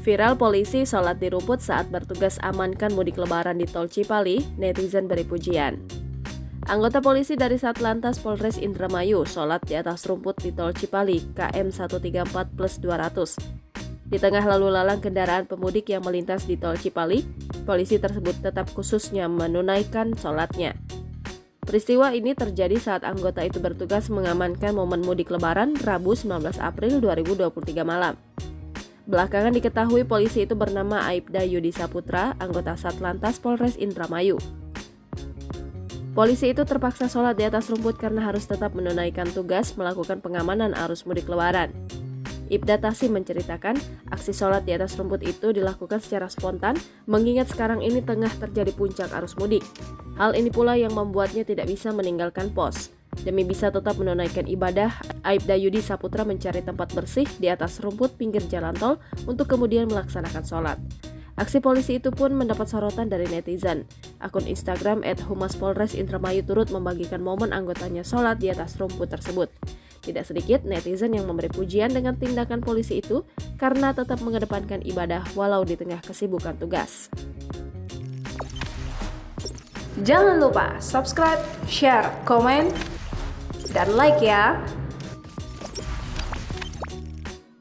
Viral polisi sholat di rumput saat bertugas amankan mudik lebaran di Tol Cipali, netizen beri pujian. Anggota polisi dari Satlantas Polres Indramayu sholat di atas rumput di Tol Cipali, KM 134+200. Di tengah lalu lalang kendaraan pemudik yang melintas di Tol Cipali, polisi tersebut tetap khususnya menunaikan sholatnya. Peristiwa ini terjadi saat anggota itu bertugas mengamankan momen mudik lebaran Rabu 19 April 2023 malam. Belakangan diketahui polisi itu bernama Aibda Yudi Saputra, anggota Satlantas Polres Indramayu. Polisi itu terpaksa sholat di atas rumput karena harus tetap menunaikan tugas melakukan pengamanan arus mudik lebaran. Ibda Tasim menceritakan, aksi sholat di atas rumput itu dilakukan secara spontan mengingat sekarang ini tengah terjadi puncak arus mudik. Hal ini pula yang membuatnya tidak bisa meninggalkan pos. Demi bisa tetap menunaikan ibadah, Aibda Yudi Saputra mencari tempat bersih di atas rumput pinggir jalan tol untuk kemudian melaksanakan sholat. Aksi polisi itu pun mendapat sorotan dari netizen. Akun Instagram @humaspolres Indramayu turut membagikan momen anggotanya sholat di atas rumput tersebut. Tidak sedikit netizen yang memberi pujian dengan tindakan polisi itu karena tetap mengedepankan ibadah walau di tengah kesibukan tugas. Jangan lupa subscribe, share, komen, dan like ya!